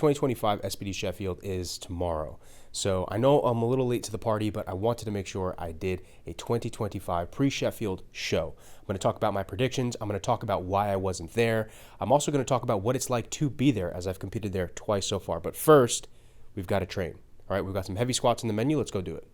2025 SPD Sheffield is tomorrow. So I know I'm a little late to the party, but I wanted to make sure I did a 2025 Pre-Sheffield Show. I'm going to talk about my predictions. I'm going to talk about why I wasn't there. I'm also going to talk about what it's like to be there, as I've competed there twice so far. But first, we've got to train. All right, we've got some heavy squats in the menu. Let's go do it.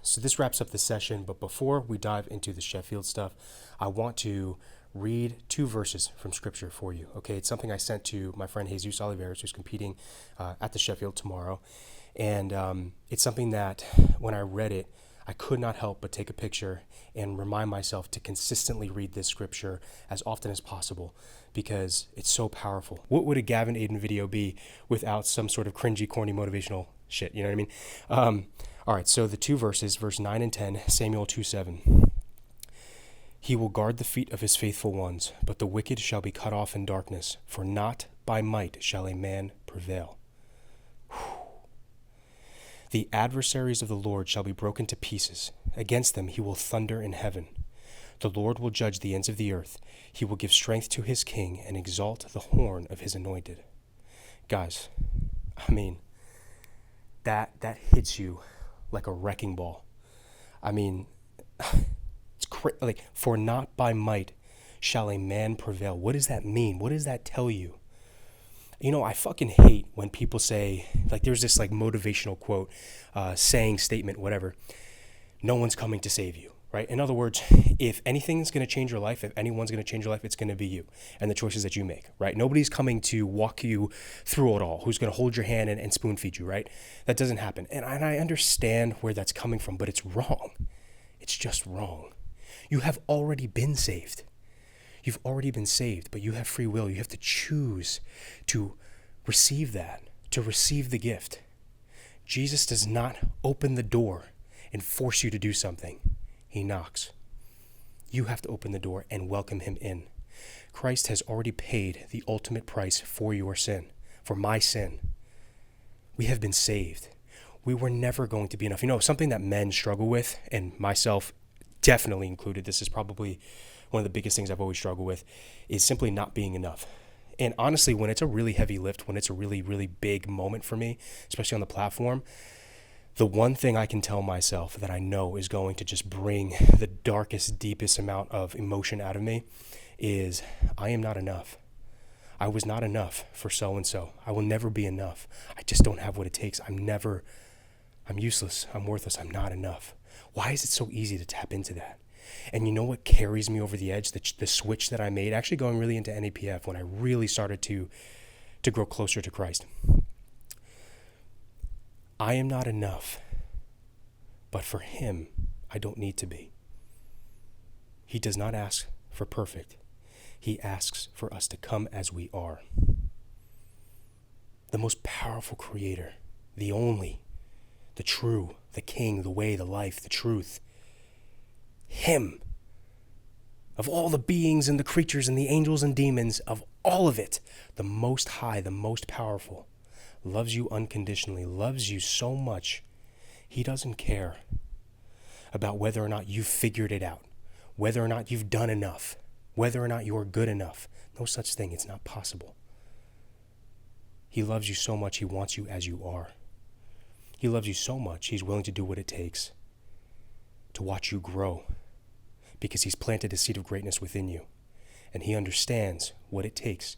So this wraps up the session, but before we dive into the Sheffield stuff, I want to read 2 verses from scripture for you. Okay, it's something I sent to my friend Jesus Olivares, who's competing at the Sheffield tomorrow. And it's something that when I read it, I could not help but take a picture and remind myself to consistently read this scripture as often as possible because it's so powerful. What would a Gavin Aiden video be without some sort of cringy, corny, motivational shit? You know what I mean? All right, so the 2 verses, verse 9 and 10, Samuel 2:7. He will guard the feet of his faithful ones, but the wicked shall be cut off in darkness, for not by might shall a man prevail. The adversaries of the Lord shall be broken to pieces. Against them he will thunder in heaven. The Lord will judge the ends of the earth. He will give strength to his king and exalt the horn of his anointed. Guys, I mean, that hits you like a wrecking ball. I mean, it's like, for not by might shall a man prevail. What does that mean? What does that tell you? You know, I fucking hate when people say, like, there's this like motivational quote, saying, statement, whatever. No one's coming to save you, right? In other words, if anything's going to change your life, if anyone's going to change your life, it's going to be you and the choices that you make, right? Nobody's coming to walk you through it all, who's going to hold your hand and spoon feed you, right? That doesn't happen. And I understand where that's coming from, but it's wrong. It's just wrong. You have already been saved. You've already been saved, but you have free will. You have to choose to receive that, to receive the gift. Jesus does not open the door and force you to do something. He knocks. You have to open the door and welcome him in. Christ has already paid the ultimate price for your sin, for my sin. We have been saved. We were never going to be enough. You know, something that men struggle with, and myself definitely included, this is probably one of the biggest things I've always struggled with, is simply not being enough. And honestly, when it's a really heavy lift, when it's a really, really big moment for me, especially on the platform, the one thing I can tell myself that I know is going to just bring the darkest, deepest amount of emotion out of me is I am not enough. I was not enough for so-and-so. I will never be enough. I just don't have what it takes. I'm useless. I'm worthless. I'm not enough. Why is it so easy to tap into that? And you know what carries me over the edge? The switch that I made, actually going really into NAPF when I really started to grow closer to Christ. I am not enough, but for him, I don't need to be. He does not ask for perfect. He asks for us to come as we are. The most powerful creator, the only, the true, the king, the way, the life, the truth. Him, of all the beings and the creatures and the angels and demons, of all of it, the most high, the most powerful, loves you unconditionally, loves you so much, he doesn't care about whether or not you've figured it out, whether or not you've done enough, whether or not you're good enough. No such thing. It's not possible. He loves you so much, he wants you as you are. He loves you so much, he's willing to do what it takes to watch you grow, because he's planted a seed of greatness within you, and he understands what it takes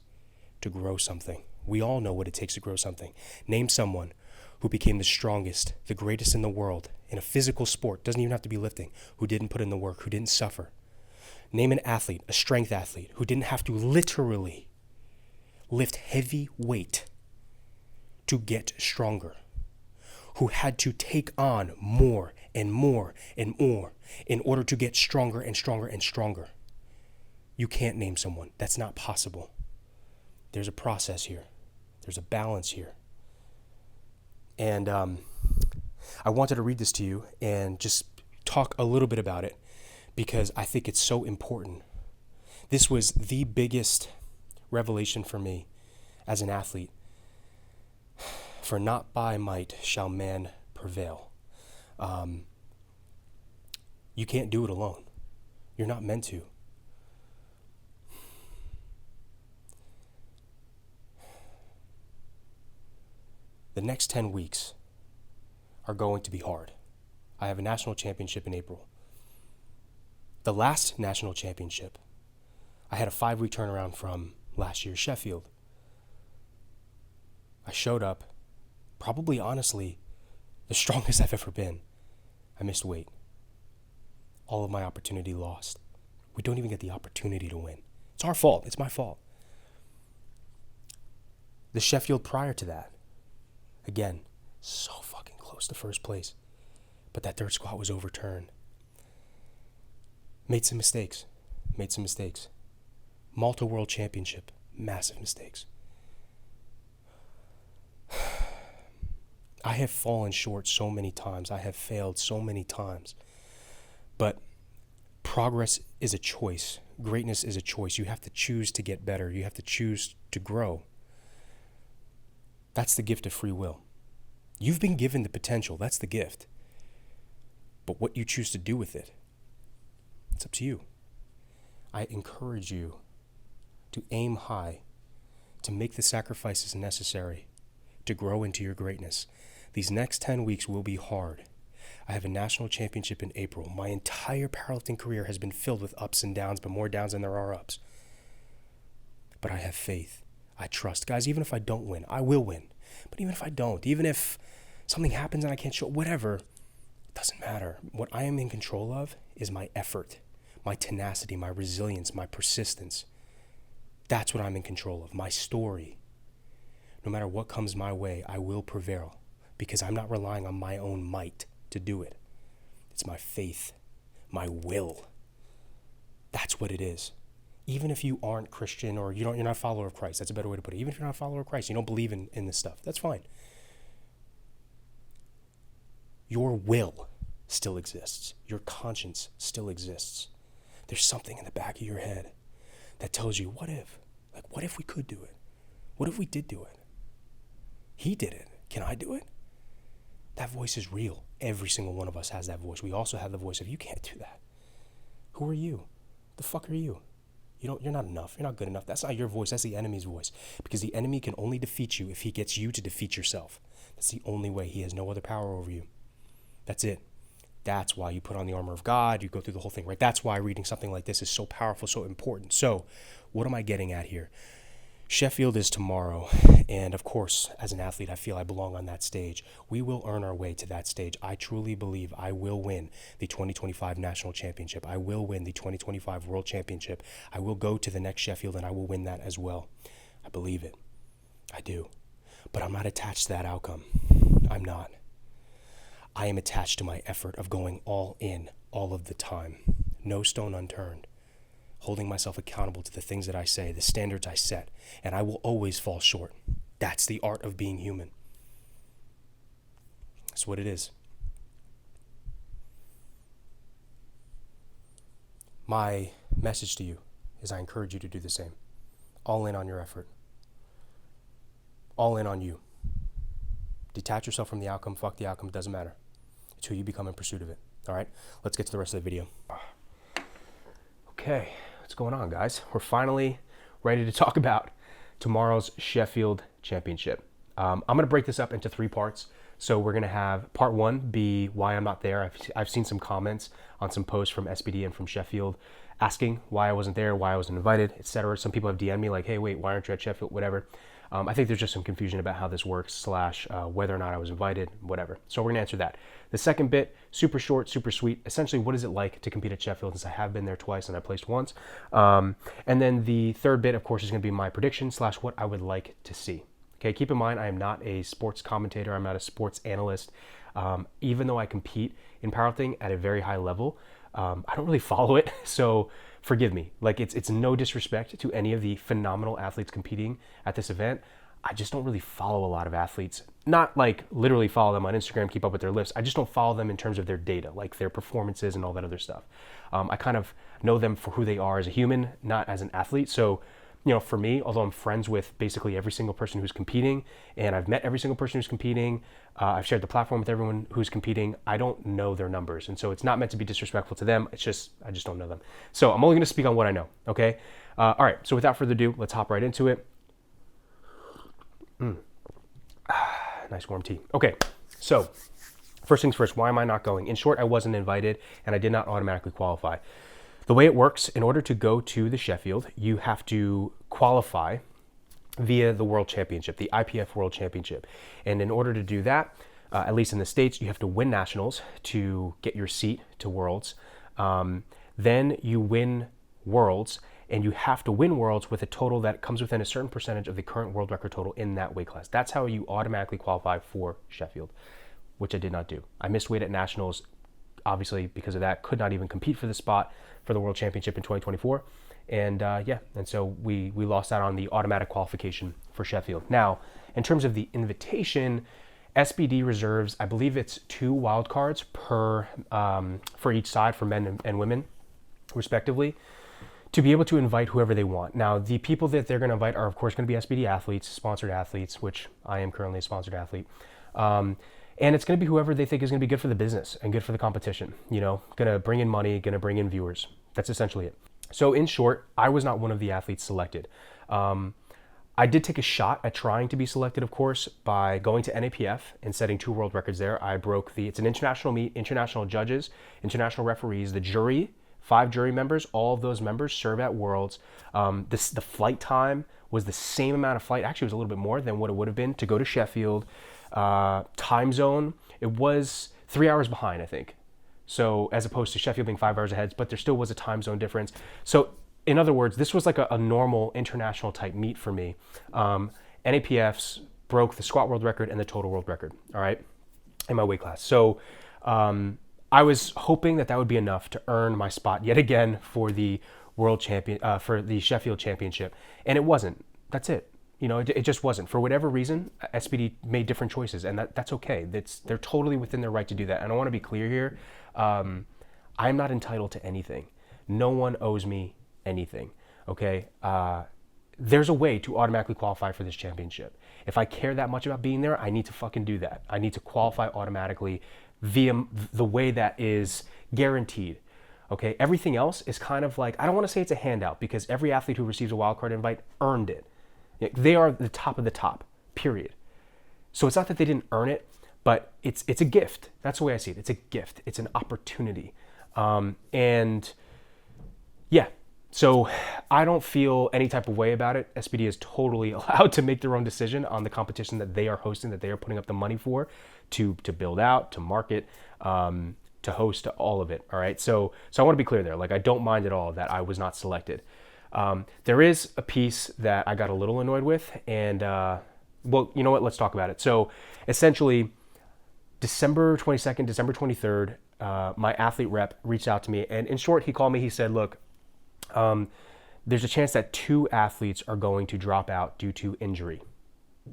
to grow something. We all know what it takes to grow something. Name someone who became the strongest, the greatest in the world in a physical sport, doesn't even have to be lifting, who didn't put in the work, who didn't suffer. Name an athlete, a strength athlete, who didn't have to literally lift heavy weight to get stronger, who had to take on more and more and more in order to get stronger and stronger and stronger. You can't name someone. That's not possible. There's a process here. There's a balance here. And I wanted to read this to you and just talk a little bit about it because I think it's so important. This was the biggest revelation for me as an athlete. For not by might shall man prevail. You can't do it alone. You're not meant to. The next 10 weeks are going to be hard. I have a national championship in April. The last national championship, I had a 5-week turnaround from last year's Sheffield. I showed up, probably honestly, the strongest I've ever been. I missed weight. All of my opportunity lost. We don't even get the opportunity to win. It's our fault. It's my fault. The Sheffield prior to that, again, so fucking close to first place. But that third squat was overturned. Made some mistakes. Malta World Championship, massive mistakes. I have fallen short so many times. I have failed so many times. But progress is a choice. Greatness is a choice. You have to choose to get better. You have to choose to grow. That's the gift of free will. You've been given the potential. That's the gift. But what you choose to do with it, it's up to you. I encourage you to aim high, to make the sacrifices necessary to grow into your greatness. These next 10 weeks will be hard. I have a national championship in April. My entire powerlifting career has been filled with ups and downs, but more downs than there are ups. But I have faith. I trust. Guys, even if I don't win, I will win. But even if I don't, even if something happens and I can't show, whatever, it doesn't matter. What I am in control of is my effort, my tenacity, my resilience, my persistence. That's what I'm in control of, my story. No matter what comes my way, I will prevail because I'm not relying on my own might to do it. It's my faith, my will. That's what it is. Even if you aren't Christian or you're not a follower of Christ, that's a better way to put it. Even if you're not a follower of Christ, you don't believe in this stuff, that's fine. Your will still exists. Your conscience still exists. There's something in the back of your head that tells you, what if? Like, what if we could do it? What if we did do it? He did it. Can I do it? That voice is real. Every single one of us has that voice. We also have the voice of, you can't do that. Who are you? The fuck are you? You're not enough. You're not good enough. That's not your voice. That's the enemy's voice. Because the enemy can only defeat you if he gets you to defeat yourself. That's the only way. He has no other power over you. That's it. That's why you put on the armor of God, you go through the whole thing, right? That's why reading something like this is so powerful, so important. So what am I getting at here? Sheffield is tomorrow, and of course, as an athlete, I feel I belong on that stage. We will earn our way to that stage. I truly believe I will win the 2025 National Championship. I will win the 2025 World Championship. I will go to the next Sheffield, and I will win that as well. I believe it. I do. But I'm not attached to that outcome. I'm not. I am attached to my effort of going all in all of the time. No stone unturned. Holding myself accountable to the things that I say, the standards I set, and I will always fall short. That's the art of being human. That's what it is. My message to you is I encourage you to do the same. All in on your effort. All in on you. Detach yourself from the outcome. Fuck the outcome. It doesn't matter. It's who you become in pursuit of it. All right? Let's get to the rest of the video. Okay. What's going on, guys? We're finally ready to talk about tomorrow's Sheffield Championship. I'm going to break this up into 3 parts. So we're going to have part 1 be why I'm not there. I've seen some comments on some posts from SBD and from Sheffield asking why I wasn't there, why I wasn't invited, etc. Some people have DM'd me like, hey, wait, why aren't you at Sheffield, whatever. I think there's just some confusion about how this works / whether or not I was invited, whatever. So we're going to answer that. The second bit, super short, super sweet. Essentially, what is it like to compete at Sheffield, since I have been there twice and I placed once. And then the third bit, of course, is going to be my prediction / what I would like to see. Okay, keep in mind, I am not a sports commentator. I'm not a sports analyst. Even though I compete in powerlifting at a very high level, I don't really follow it. So forgive me. Like, it's no disrespect to any of the phenomenal athletes competing at this event. I just don't really follow a lot of athletes. Not like literally follow them on Instagram, keep up with their lifts. I just don't follow them in terms of their data, like their performances and all that other stuff. I kind of know them for who they are as a human, not as an athlete. So, you know, for me, although I'm friends with basically every single person who's competing, and I've met every single person who's competing, I've shared the platform with everyone who's competing, I don't know their numbers. And so it's not meant to be disrespectful to them. It's just, I just don't know them. So I'm only going to speak on what I know, okay? All right, so without further ado, let's hop right into it. Nice warm tea. Okay, so first things first, why am I not going? In short, I wasn't invited, and I did not automatically qualify. The way it works, in order to go to the Sheffield, you have to qualify via the World Championship, the IPF World Championship. And in order to do that, at least in the States, you have to win nationals to get your seat to Worlds. Then you win Worlds, and you have to win Worlds with a total that comes within a certain percentage of the current world record total in that weight class. That's how you automatically qualify for Sheffield, which I did not do. I missed weight at nationals, obviously because of that, could not even compete for the spot for the World Championship in 2024. And and so we lost out on the automatic qualification for Sheffield. Now, in terms of the invitation, SBD reserves, I believe it's 2 wild cards per for each side, for men and women, respectively, to be able to invite whoever they want. Now, the people that they're going to invite are, of course, going to be SBD athletes, sponsored athletes, which I am currently a sponsored athlete. And it's going to be whoever they think is going to be good for the business and good for the competition, you know, going to bring in money, going to bring in viewers. That's essentially it. So in short, I was not one of the athletes selected. I did take a shot at trying to be selected, of course, by going to NAPF and setting 2 world records there. I broke it's an international meet, international judges, international referees, the jury, 5 jury members, all of those members serve at Worlds. The flight time was the same amount of flight, actually it was a little bit more than what it would have been to go to Sheffield. Time zone, it was 3 hours behind, I think. So as opposed to Sheffield being 5 hours ahead, but there still was a time zone difference. So in other words, this was like a normal international type meet for me. NAPFs broke the squat world record and the total world record, all right, in my weight class. So I was hoping that would be enough to earn my spot yet again for the world champion, for the Sheffield Championship. And it wasn't. That's it. You know, it just wasn't. For whatever reason, SBD made different choices, and that's okay. They're totally within their right to do that. And I want to be clear here. I'm not entitled to anything. No one owes me anything, okay? There's a way to automatically qualify for this championship. If I care that much about being there, I need to fucking do that. I need to qualify automatically via the way that is guaranteed, okay? Everything else is kind of like, I don't want to say it's a handout, because every athlete who receives a wildcard invite earned it. They are the top of the top, period. So it's not that they didn't earn it, But it's a gift. That's the way I see it. It's a gift. It's an opportunity. And yeah, so I don't feel any type of way about it. SPD is totally allowed to make their own decision on the competition that they are hosting, that they are putting up the money for, to build out, to market, to host, to all of it. All right. So I want to be clear there. Like, I don't mind at all that I was not selected. There is a piece that I got a little annoyed with, and well, you know what? Let's talk about it. So essentially, December 22nd, December 23rd, my athlete rep reached out to me, and in short, he called me. He said, look, there's a chance that 2 athletes are going to drop out due to injury.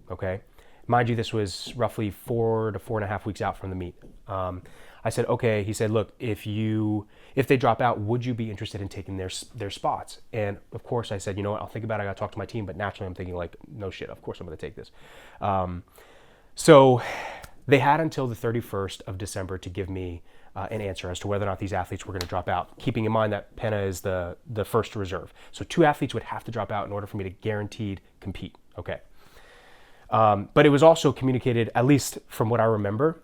Okay. Mind you, this was roughly 4 to 4.5 weeks out from the meet. I said, okay. He said, look, if they drop out, would you be interested in taking their spots? And of course I said, you know what, I'll think about it. I got to talk to my team, but naturally I'm thinking like, no shit, of course I'm going to take this. So they had until the 31st of December to give me an answer as to whether or not these athletes were going to drop out, keeping in mind that Penna is the first reserve. So 2 athletes would have to drop out in order for me to guaranteed compete. Okay. But it was also communicated, at least from what I remember,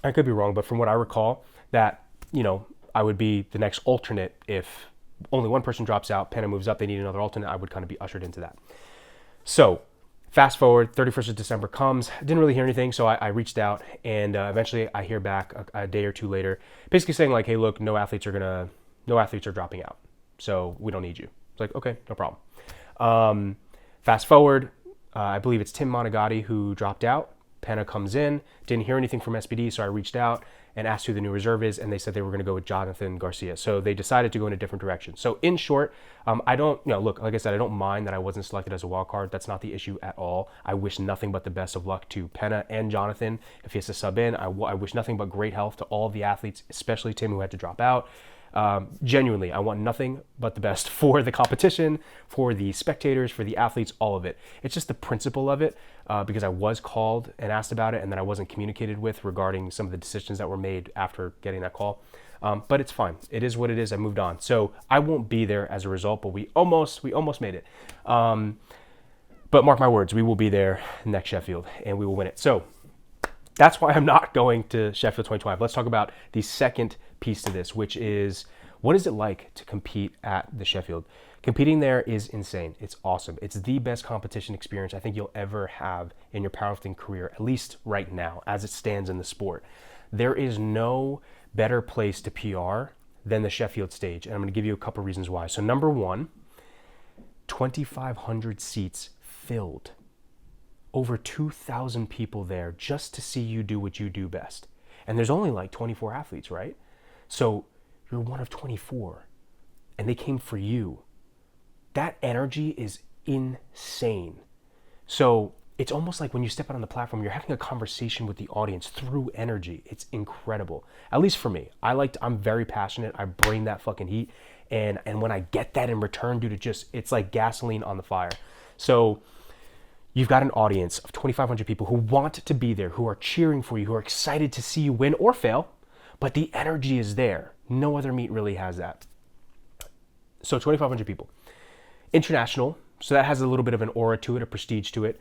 I could be wrong, but from what I recall, that, you know, I would be the next alternate. If only one person drops out, Penna moves up, they need another alternate, I would kind of be ushered into that. So fast forward, 31st of December comes, didn't really hear anything, so I reached out, and eventually I hear back a day or 2 later, basically saying like, hey, look, no athletes are dropping out, so we don't need you. It's like, okay, no problem. Fast forward, I believe it's Tim Monagatti who dropped out. Penna comes in, didn't hear anything from SPD, so I reached out and asked who the new reserve is, and they said they were going to go with Jonathan Garcia. So they decided to go in a different direction. So in short, I don't, look, like I said, I don't mind that I wasn't selected as a wild card. That's not the issue at all. I wish nothing but the best of luck to Penna and Jonathan. If he has to sub in, I wish nothing but great health to all of the athletes, especially Tim, who had to drop out. Genuinely, I want nothing but the best for the competition, for the spectators, for the athletes, all of it. It's just the principle of it, because I was called and asked about it, and then I wasn't communicated with regarding some of the decisions that were made after getting that call. But it's fine. It is what it is. I moved on. So I won't be there as a result, but we almost made it. But mark my words, we will be there next Sheffield, and we will win it. So that's why I'm not going to Sheffield 2025. Let's talk about the second piece to this, which is, what is it like to compete at the Sheffield? Competing there is insane. It's awesome. It's the best competition experience I think you'll ever have in your powerlifting career, at least right now, as it stands in the sport. There is no better place to PR than the Sheffield stage, and I'm going to give you a couple reasons why. So number one, 2,500 seats filled. Over 2,000 people there just to see you do what you do best. And there's only like 24 athletes, right? So you're one of 24, and they came for you. That energy is insane. So it's almost like when you step out on the platform, you're having a conversation with the audience through energy. It's incredible. At least for me. I'm very passionate. I bring that fucking heat. And when I get that in return, dude, it's like gasoline on the fire. So you've got an audience of 2,500 people who want to be there, who are cheering for you, who are excited to see you win or fail, but the energy is there. No other meet really has that. So 2,500 people. International, so that has a little bit of an aura to it, a prestige to it.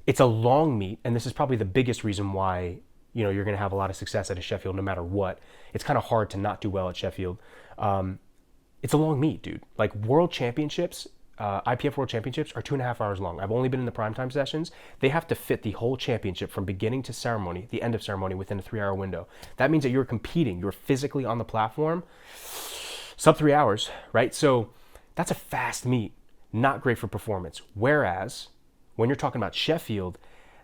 It's a long meet, and this is probably the biggest reason why you're going to have a lot of success at a Sheffield no matter what. It's kind of hard to not do well at Sheffield. It's a long meet, dude. Like World Championships, IPF World Championships are 2.5 hours long. I've only been in the primetime sessions. They have to fit the whole championship from beginning to ceremony, the end of ceremony, within a 3-hour window. That means that you're competing. You're physically on the platform, sub 3 hours, right? So that's a fast meet, not great for performance. Whereas when you're talking about Sheffield,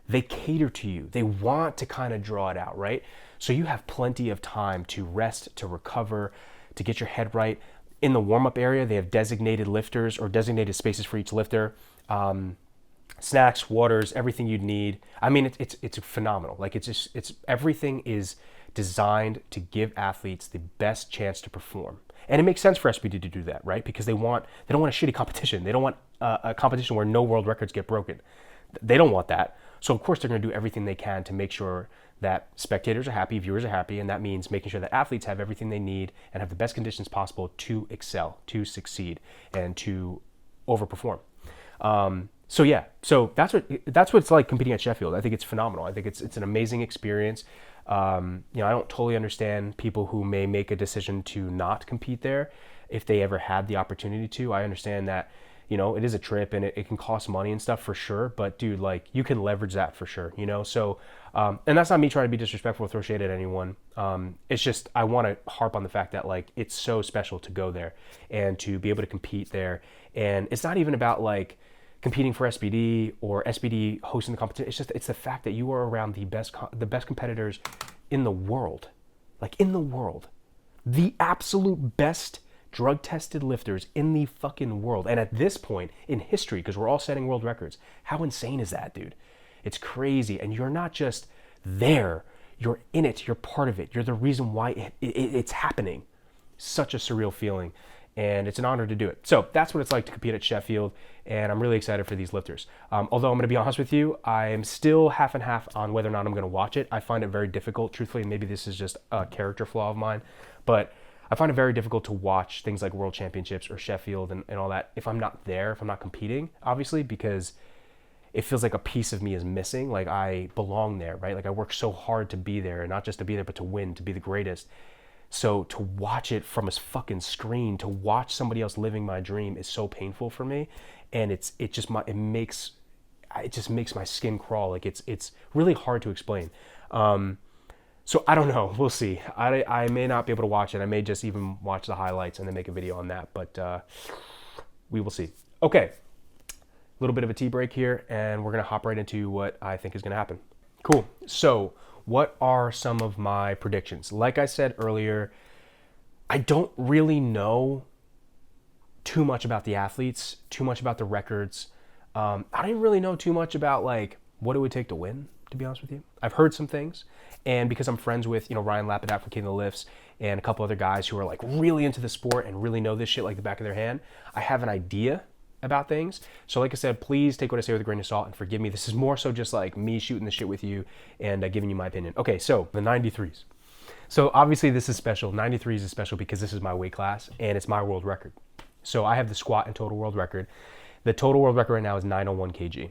they cater to you. They want to kind of draw it out, right? So you have plenty of time to rest, to recover, to get your head right. In the warm-up area, they have designated lifters or designated spaces for each lifter. Snacks, waters, everything you'd need. I mean, it's phenomenal. Like it's everything is designed to give athletes the best chance to perform. And it makes sense for SPD to do that, right? Because they don't want a shitty competition. They don't want a competition where no world records get broken. They don't want that. So of course they're going to do everything they can to make sure that spectators are happy, viewers are happy, and that means making sure that athletes have everything they need and have the best conditions possible to excel, to succeed, and to overperform. So yeah, so that's what it's like competing at Sheffield. I think it's phenomenal. I think it's an amazing experience. I don't totally understand people who may make a decision to not compete there if they ever had the opportunity to. I understand that, it is a trip and it can cost money and stuff for sure. But dude, like you can leverage that for sure, So, and that's not me trying to be disrespectful or throw shade at anyone. It's just I want to harp on the fact that like it's so special to go there and to be able to compete there. And it's not even about like competing for SBD or SBD hosting the competition. It's the fact that you are around the best competitors in the world, like in the world, the absolute best drug tested lifters in the fucking world. And at this point in history, because we're all setting world records, how insane is that, dude? It's crazy. And you're not just there, you're in it, you're part of it. You're the reason why it's happening. Such a surreal feeling. And it's an honor to do it. So that's what it's like to compete at Sheffield, and I'm really excited for these lifters. Although I'm going to be honest with you, I'm still half and half on whether or not I'm going to watch it. I find it very difficult, truthfully, and maybe this is just a character flaw of mine, but I find it very difficult to watch things like World Championships or Sheffield and all that if I'm not there, if I'm not competing, obviously, because it feels like a piece of me is missing. Like I belong there, right? Like I work so hard to be there, and not just to be there, but to win, to be the greatest. So to watch it from a fucking screen, to watch somebody else living my dream is so painful for me, and it just makes my skin crawl. Like it's really hard to explain. So I don't know. We'll see. I may not be able to watch it. I may just even watch the highlights and then make a video on that. But we will see. Okay, a little bit of a tea break here, and we're gonna hop right into what I think is gonna happen. Cool. So what are some of my predictions? Like I said earlier, I don't really know too much about the athletes, too much about the records. I don't even really know too much about like what it would take to win, to be honest with you. I've heard some things, and because I'm friends with, Ryan Lapidat from King of the Lifts and a couple other guys who are like really into the sport and really know this shit like the back of their hand, I have an idea about things. So like I said, please take what I say with a grain of salt and forgive me. This is more so just like me shooting the shit with you and giving you my opinion. Okay, so the 93s. So obviously this is special. 93s is special because this is my weight class and it's my world record. So I have the squat and total world record. The total world record right now is 901 kg.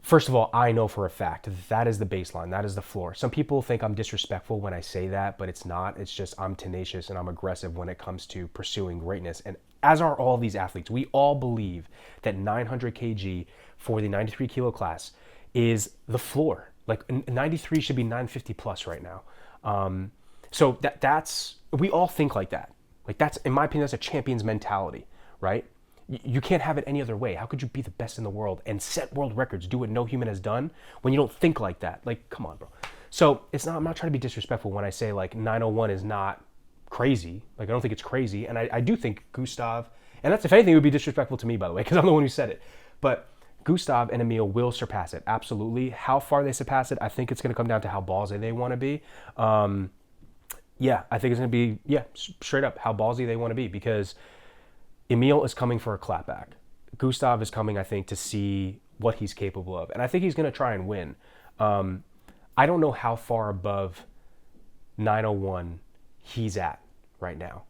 First of all, I know for a fact that is the baseline. That is the floor. Some people think I'm disrespectful when I say that, but it's not. It's just I'm tenacious and I'm aggressive when it comes to pursuing greatness. And as are all these athletes, we all believe that 900 kg for the 93 kilo class is the floor. Like 93 should be 950 plus right now. So that's, we all think like that. Like that's, in my opinion, that's a champion's mentality, right? You can't have it any other way. How could you be the best in the world and set world records, do what no human has done when you don't think like that? Like, come on, bro. So I'm not trying to be disrespectful when I say like 901 is not crazy. Like I don't think it's crazy. And I do think Gustav, and that's if anything, it would be disrespectful to me, by the way, because I'm the one who said it. But Gustav and Emil will surpass it, absolutely. How far they surpass it, I think it's going to come down to how ballsy they want to be. I think it's going to be, straight up how ballsy they want to be, because Emil is coming for a clapback. Gustav is coming, I think, to see what he's capable of. And I think he's going to try and win. I don't know how far above 901 he's at right now.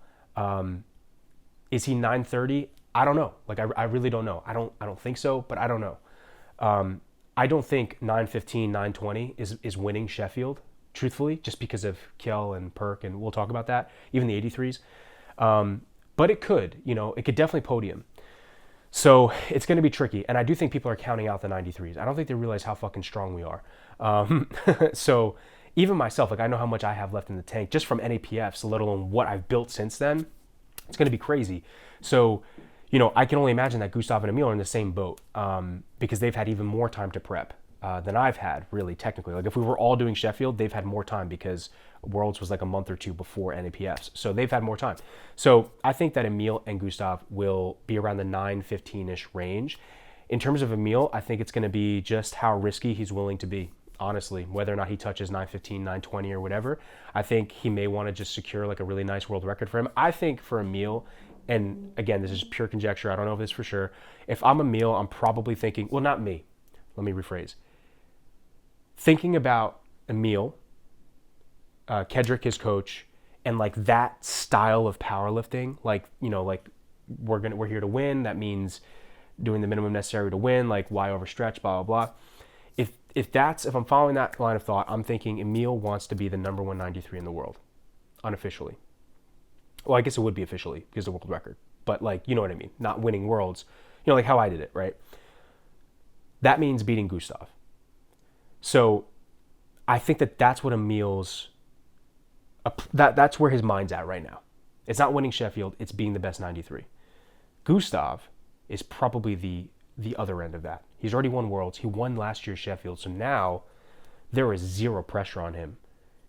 Is he 930? I don't know. Like, I really don't know. I don't think so, but I don't know. I don't think 915, 920 is winning Sheffield, truthfully, just because of Kjell and Perk, and we'll talk about that, even the 83s. But it could, it could definitely podium. So it's going to be tricky. And I do think people are counting out the 93s. I don't think they realize how fucking strong we are. So even myself, like I know how much I have left in the tank just from NAPFs, let alone what I've built since then. It's going to be crazy. So, I can only imagine that Gustav and Emil are in the same boat because they've had even more time to prep than I've had, really, technically. Like if we were all doing Sheffield, they've had more time because Worlds was like a month or two before NAPFs. So they've had more time. So I think that Emil and Gustav will be around the 915-ish range. In terms of Emil, I think it's going to be just how risky he's willing to be, honestly. Whether or not he touches 915, 920 or whatever, I think he may want to just secure like a really nice world record for him. I think for Emil, and again, this is pure conjecture, I don't know this for sure. If I'm Emil, I'm probably thinking, well, not me. Let me rephrase. Thinking about Emil, Kedrick, his coach, and like that style of powerlifting, like, like we're here to win. That means doing the minimum necessary to win, like why overstretch, blah, blah, blah. If I'm following that line of thought, I'm thinking Emil wants to be the number 193 in the world, unofficially. Well, I guess it would be officially because of the world record, but like, you know what I mean? Not winning worlds, you know, like how I did it, right? That means beating Gustav. So I think that's what Emil's, that's where his mind's at right now. It's not winning Sheffield, it's being the best 93. Gustav is probably the other end of that. He's already won Worlds. He won last year's Sheffield. So now there is zero pressure on him.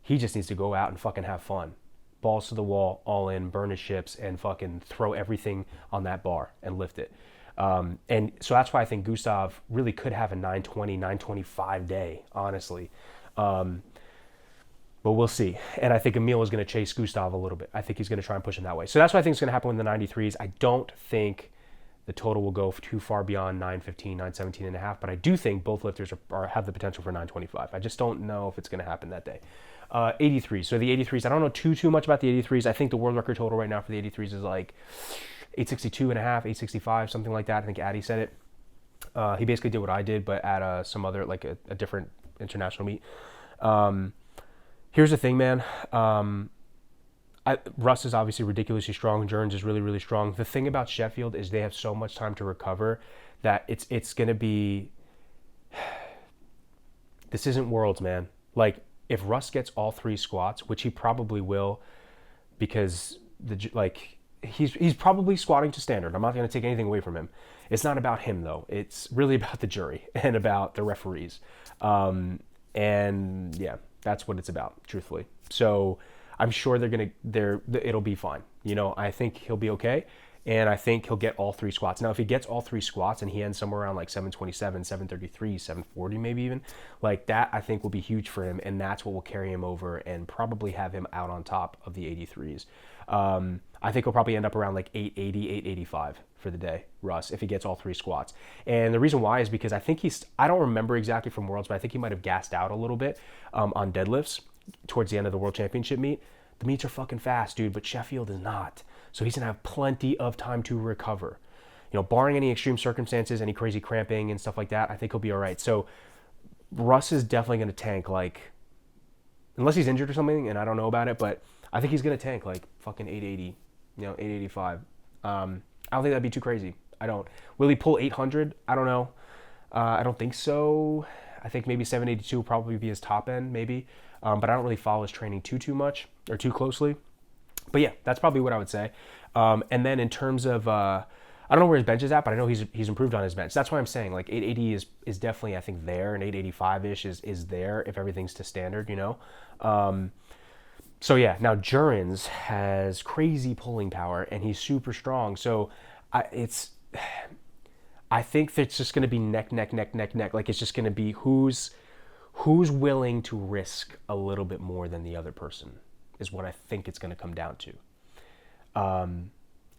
He just needs to go out and fucking have fun. Balls to the wall, all in, burn his ships, and fucking throw everything on that bar and lift it. And so that's why I think Gustav really could have a 920, 925 day, honestly. But we'll see. And I think Emil is going to chase Gustav a little bit. I think he's going to try and push him that way. So that's what I think is going to happen with the 93s. I don't think the total will go too far beyond 915, 917 and a half, but I do think both lifters have the potential for 925. I just don't know if it's going to happen that day. 83s. So the 83s, I don't know too much about the 83s. I think the world record total right now for the 83s is like 862 and a half, 865, something like that. I think Addy said it. He basically did what I did, but at some other, like a different international meet. Here's the thing, man. Russ is obviously ridiculously strong. Jurgens is really, really strong. The thing about Sheffield is they have so much time to recover that it's going to be... This isn't Worlds, man. Like, if Russ gets all 3 squats, which he probably will, because he's probably squatting to standard. I'm not going to take anything away from him. It's not about him, though. It's really about the jury and about the referees. And yeah, that's what it's about, truthfully. So I'm sure it'll be fine. You know, I think he'll be okay. And I think he'll get all 3 squats. Now, if he gets all 3 squats and he ends somewhere around like 727, 733, 740 maybe even, like that I think will be huge for him. And that's what will carry him over and probably have him out on top of the 83s. I think he'll probably end up around like 880, 885 for the day, Russ, if he gets all 3 squats. And the reason why is because I think I don't remember exactly from Worlds, but I think he might have gassed out a little bit on deadlifts towards the end of the World Championship meet. The meets are fucking fast, dude, but Sheffield is not. So he's going to have plenty of time to recover. You know, barring any extreme circumstances, any crazy cramping and stuff like that, I think he'll be all right. So Russ is definitely going to tank, like, unless he's injured or something, and I don't know about it, but I think he's going to tank, like, fucking 880, 885. I don't think that'd be too crazy. I don't. Will he pull 800? I don't know. I don't think so. I think maybe 782 will probably be his top end, maybe. But I don't really follow his training too much or too closely. But yeah, that's probably what I would say. And then in terms of, I don't know where his bench is at, but I know he's improved on his bench. That's why I'm saying like 880 is definitely, I think, there, and 885-ish is there if everything's to standard, you know. So yeah, now Jurgens has crazy pulling power and he's super strong. So I think it's just going to be neck. Like it's just going to be who's willing to risk a little bit more than the other person is what I think it's going to come down to.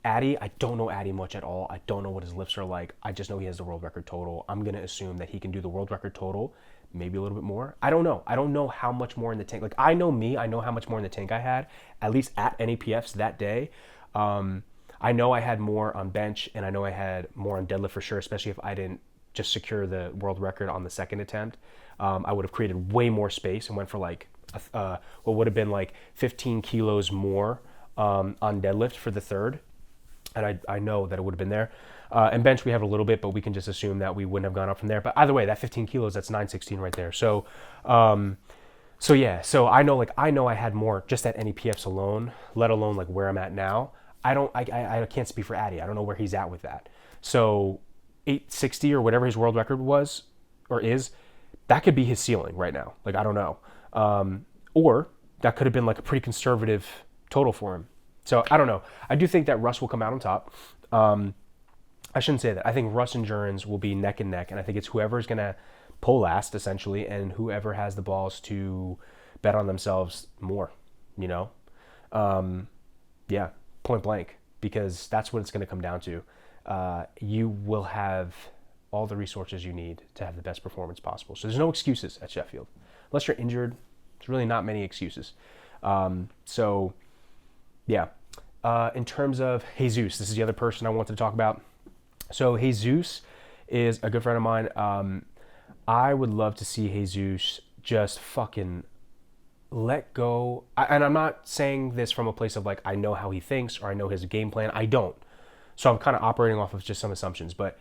Addy, I don't know Addy much at all. I don't know what his lifts are like. I just know he has the world record total. I'm going to assume that he can do the world record total, maybe a little bit more. I don't know. I don't know how much more in the tank. Like, I know me. I know how much more in the tank I had, at least at NAPFs that day. I know I had more on bench, and I know I had more on deadlift for sure, especially if I didn't just secure the world record on the second attempt. I would have created way more space and went for like what would have been like 15 kilos more on deadlift for the third. And I know that it would have been there. And bench, we have a little bit, but we can just assume that we wouldn't have gone up from there. But either way, that 15 kilos, that's 916 right there. So, yeah. So I know I had more just at NEPFs alone, let alone like where I'm at now. I can't speak for Addy. I don't know where he's at with that. So 860 or whatever his world record was or is, that could be his ceiling right now. Like, I don't know. Or that could have been like a pretty conservative total for him. So I don't know. I do think that Russ will come out on top. I shouldn't say that. I think Russ and Jurgens will be neck and neck, and I think it's whoever's going to pull last, essentially, and whoever has the balls to bet on themselves more, you know? Yeah, point blank, because that's what it's going to come down to. You will have all the resources you need to have the best performance possible. So there's no excuses at Sheffield. Unless you're injured, there's really not many excuses. So, yeah. In terms of Jesus, this is the other person I wanted to talk about. So Jesus is a good friend of mine. I would love to see Jesus just fucking let go. And I'm not saying this from a place of like, I know how he thinks or I know his game plan. I don't. So I'm kind of operating off of just some assumptions. But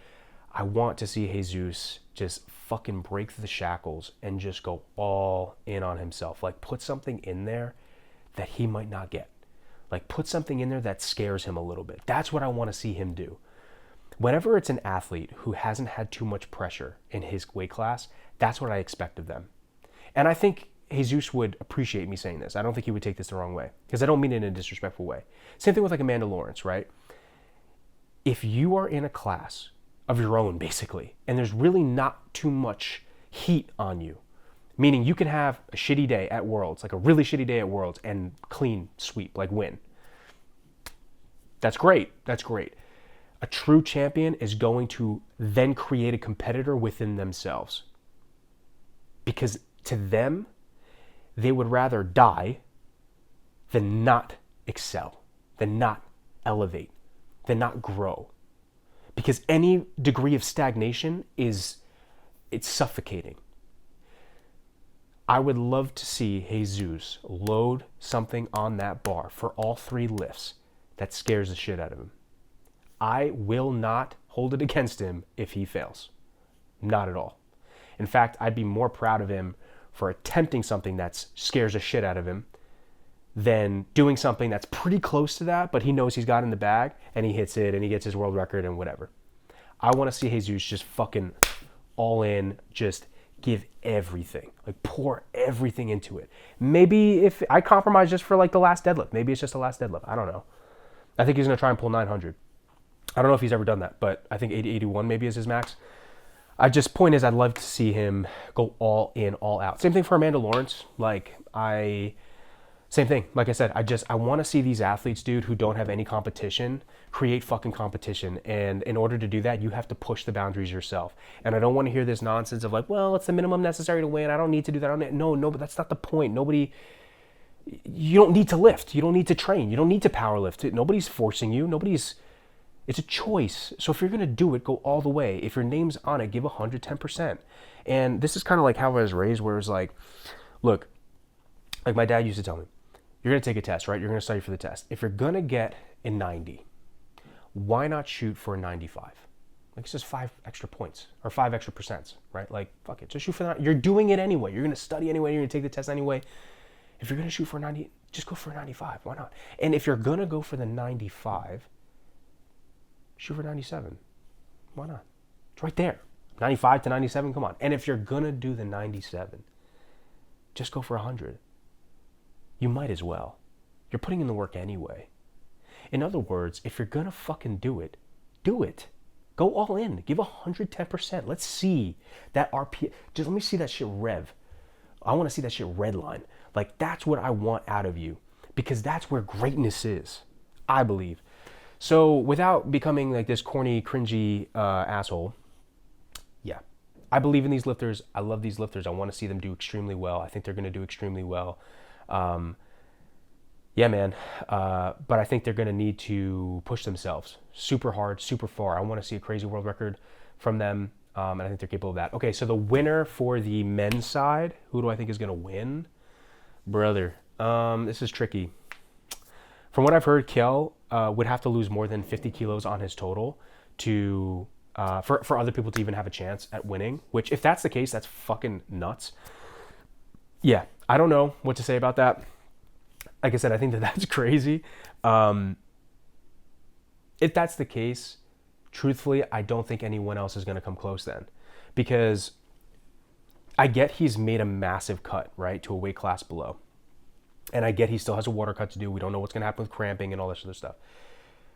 I want to see Jesus just fucking break the shackles and just go all in on himself. Like put something in there that he might not get. Like put something in there that scares him a little bit. That's what I want to see him do. Whenever it's an athlete who hasn't had too much pressure in his weight class, that's what I expect of them. And I think Jesus would appreciate me saying this. I don't think he would take this the wrong way because I don't mean it in a disrespectful way. Same thing with like Amanda Lawrence, right? If you are in a class of your own, basically, and there's really not too much heat on you, meaning you can have a shitty day at Worlds, like a really shitty day at Worlds and clean sweep, like win. That's great. That's great. A true champion is going to then create a competitor within themselves. Because to them, they would rather die than not excel, than not elevate, than not grow. Because any degree of stagnation it's suffocating. I would love to see Jesus load something on that bar for all 3 lifts that scares the shit out of him. I will not hold it against him if he fails. Not at all. In fact, I'd be more proud of him for attempting something that scares the shit out of him than doing something that's pretty close to that, but he knows he's got in the bag and he hits it and he gets his world record and whatever. I want to see Jesus just fucking all in, just give everything, like pour everything into it. Maybe if I compromise just for like the last deadlift, maybe it's just the last deadlift. I don't know. I think he's going to try and pull 900. I don't know if he's ever done that, but I think 81 maybe is his max. Point is, I'd love to see him go all in, all out. Same thing for Amanda Lawrence. Same thing. Like I said, I want to see these athletes, dude, who don't have any competition, create fucking competition. And in order to do that, you have to push the boundaries yourself. And I don't want to hear this nonsense of like, well, it's the minimum necessary to win. I don't need to do that. No, but that's not the point. You don't need to lift. You don't need to train. You don't need to power lift. Nobody's forcing you. It's a choice. So if you're going to do it, go all the way. If your name's on it, give 110%. And this is kind of like how I was raised, where it's like, look, like my dad used to tell me, you're going to take a test, right? You're going to study for the test. If you're going to get a 90, why not shoot for a 95? Like it's just 5 extra points or 5 extra percents, right? Like, fuck it, just shoot for that. You're doing it anyway. You're going to study anyway. You're going to take the test anyway. If you're going to shoot for a 90, just go for a 95. Why not? And if you're going to go for the 95, shoot for 97. Why not? It's right there. 95 to 97, come on. And if you're going to do the 97, just go for 100. You might as well. You're putting in the work anyway. In other words, if you're going to fucking do it, do it. Go all in. Give 110%. Let's see that RP. Just let me see that shit rev. I want to see that shit red line. Like, that's what I want out of you. Because that's where greatness is, I believe. So without becoming like this corny, cringy asshole, yeah. I believe in these lifters. I love these lifters. I want to see them do extremely well. I think they're going to do extremely well. Yeah, man. But I think they're going to need to push themselves super hard, super far. I want to see a crazy world record from them. And I think they're capable of that. Okay, so the winner for the men's side, who do I think is going to win? Brother, this is tricky. From what I've heard, Kel would have to lose more than 50 kilos on his total to for other people to even have a chance at winning, which if that's the case, that's fucking nuts. Yeah, I don't know what to say about that. Like I said, I think that's crazy. If that's the case, truthfully, I don't think anyone else is going to come close then. Because I get he's made a massive cut, right, to a weight class below. And I get he still has a water cut to do. We don't know what's going to happen with cramping and all this other stuff.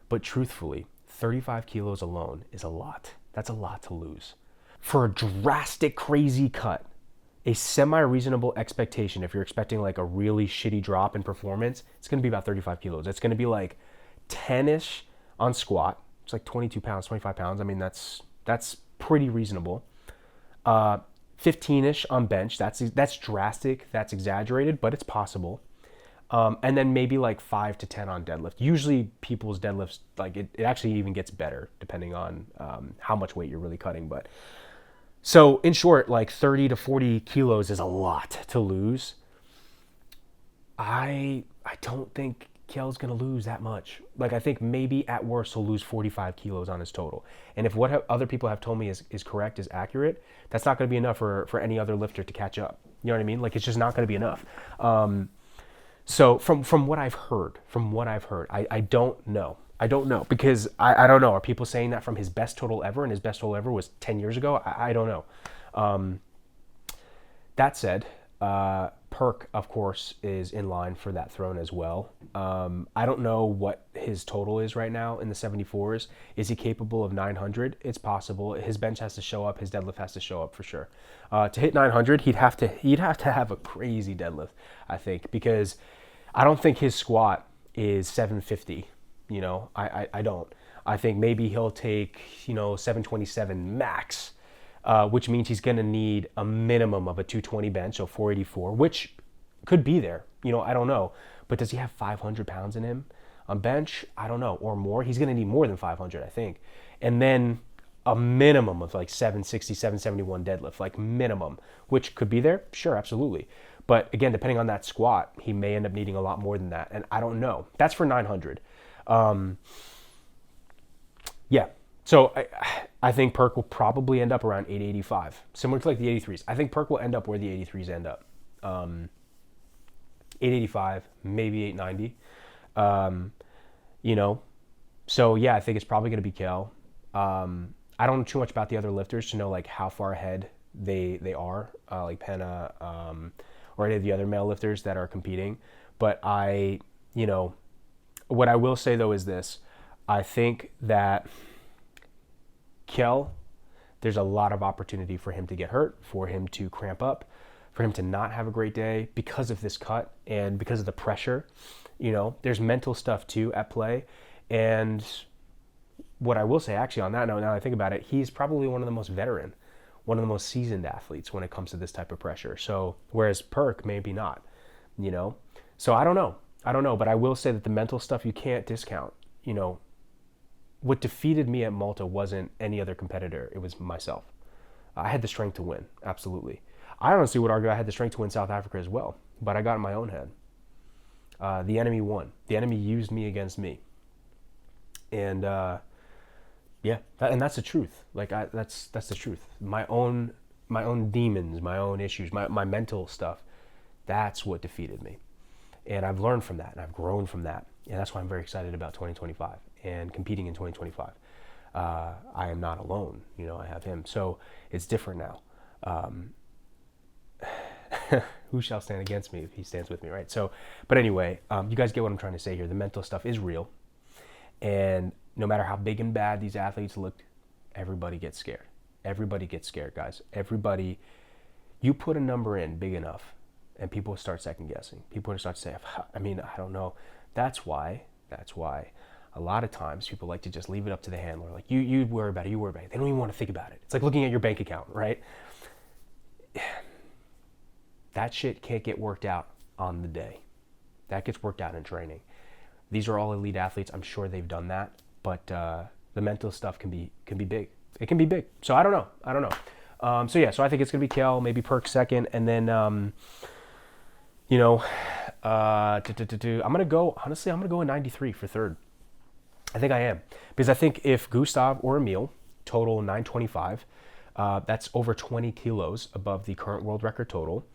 But truthfully, 35 kilos alone is a lot. That's a lot to lose. For a drastic, crazy cut, a semi-reasonable expectation, if you're expecting like a really shitty drop in performance, it's going to be about 35 kilos. It's going to be like 10-ish on squat. It's like 22 pounds, 25 pounds. I mean, that's pretty reasonable. 15-ish on bench. That's drastic. That's exaggerated, but it's possible. And then maybe like 5 to 10 on deadlift. Usually people's deadlifts, like it actually even gets better depending on how much weight you're really cutting. But so in short, like 30 to 40 kilos is a lot to lose. I don't think Kjell's going to lose that much. Like I think maybe at worst he'll lose 45 kilos on his total. And if what other people have told me is correct, is accurate, that's not going to be enough for any other lifter to catch up. You know what I mean? Like it's just not going to be enough. So from what I've heard, I don't know. I don't know because I don't know. Are people saying that from his best total ever, and his best total ever was 10 years ago? I don't know. That said, Perk, of course, is in line for that throne as well. I don't know what his total is right now in the 74s. Is he capable of 900? It's possible. His bench has to show up. His deadlift has to show up for sure. To hit 900, he'd have to have a crazy deadlift, I think, because I don't think his squat is 750. You know, I don't. I think maybe he'll take 727 max. Which means he's going to need a minimum of a 220 bench, so 484, which could be there. I don't know. But does he have 500 pounds in him on bench? I don't know. Or more. He's going to need more than 500, I think. And then a minimum of like 760, 771 deadlift, like minimum, which could be there. Sure, absolutely. But again, depending on that squat, he may end up needing a lot more than that. And I don't know. That's for 900. Yeah. So I think Perk will probably end up around 885, similar to like the 83s. I think Perk will end up where the 83s end up. 885, maybe 890. So yeah, I think it's probably going to be Kel. I don't know too much about the other lifters to know like how far ahead they are, like Penna or any of the other male lifters that are competing. But what I will say though is this: I think that Kjell, there's a lot of opportunity for him to get hurt, for him to cramp up, for him to not have a great day because of this cut and because of the pressure. There's mental stuff too at play. And what I will say actually on that note, now that I think about it, he's probably one of the most veteran, one of the most seasoned athletes when it comes to this type of pressure. So whereas Perk maybe not, So I don't know, but I will say that the mental stuff you can't discount. What defeated me at Malta wasn't any other competitor. It was myself. I had the strength to win, absolutely. I honestly would argue I had the strength to win South Africa as well, but I got in my own head. The enemy won. The enemy used me against me. And and that's the truth. Like that's the truth. My own demons, my own issues, my mental stuff. That's what defeated me. And I've learned from that, and I've grown from that. And that's why I'm very excited about 2025 and competing in 2025. I am not alone. I have him. So it's different now. Who shall stand against me if he stands with me, right? So, but anyway, you guys get what I'm trying to say here. The mental stuff is real. And no matter how big and bad these athletes look, everybody gets scared. Everybody gets scared, guys. Everybody, you put a number in big enough, and people start second guessing. People start to say, I don't know. That's why a lot of times people like to just leave it up to the handler. Like, you worry about it, you worry about it. They don't even want to think about it. It's like looking at your bank account, right? That shit can't get worked out on the day. That gets worked out in training. These are all elite athletes. I'm sure they've done that. But the mental stuff can be big. It can be big. So I don't know. So I think it's going to be Kel, maybe Perk second. And then, I'm going to go in 93 for third. I think I am. Because I think if Gustav or Emil total 925, that's over 20 kilos above the current world record total.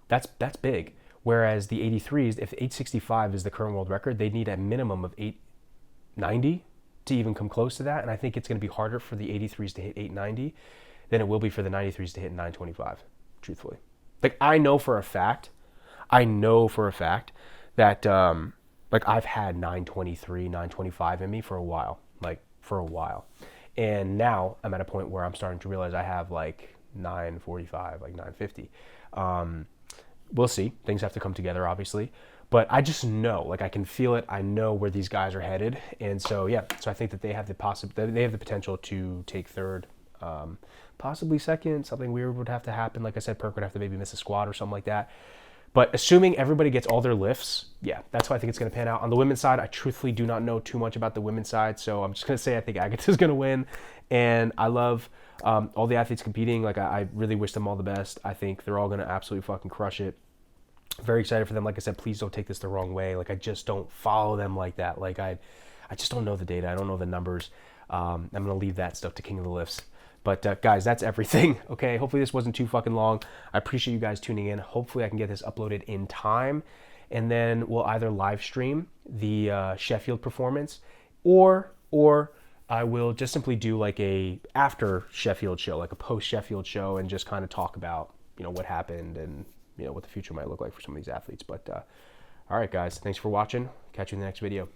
That's big. Whereas the 83s, if 865 is the current world record, they need a minimum of 890 to even come close to that. And I think it's going to be harder for the 83s to hit 890 than it will be for the 93s to hit 925, truthfully. Like, I know for a fact that I've had 923, 925 in me for a while. And now I'm at a point where I'm starting to realize I have like 945, like 950. We'll see. Things have to come together, obviously. But I just know, like, I can feel it. I know where these guys are headed. And so, yeah. So I think that they have the potential to take third, possibly second. Something weird would have to happen. Like I said, Perk would have to maybe miss a squat or something like that. But assuming everybody gets all their lifts, yeah, that's how I think it's going to pan out. On the women's side, I truthfully do not know too much about the women's side, so I'm just going to say I think Agatha's going to win. And I love all the athletes competing. Like, I really wish them all the best. I think they're all going to absolutely fucking crush it. Very excited for them. Like I said, please don't take this the wrong way. Like, I just don't follow them like that. Like, I just don't know the data. I don't know the numbers. I'm going to leave that stuff to King of the Lifts. But guys, that's everything. Okay, hopefully this wasn't too fucking long. I appreciate you guys tuning in. Hopefully I can get this uploaded in time, and then we'll either live stream the Sheffield performance, or I will just simply do like a after Sheffield show, like a post Sheffield show, and just kind of talk about, you know, what happened and, you know, what the future might look like for some of these athletes. But all right, guys, thanks for watching. Catch you in the next video.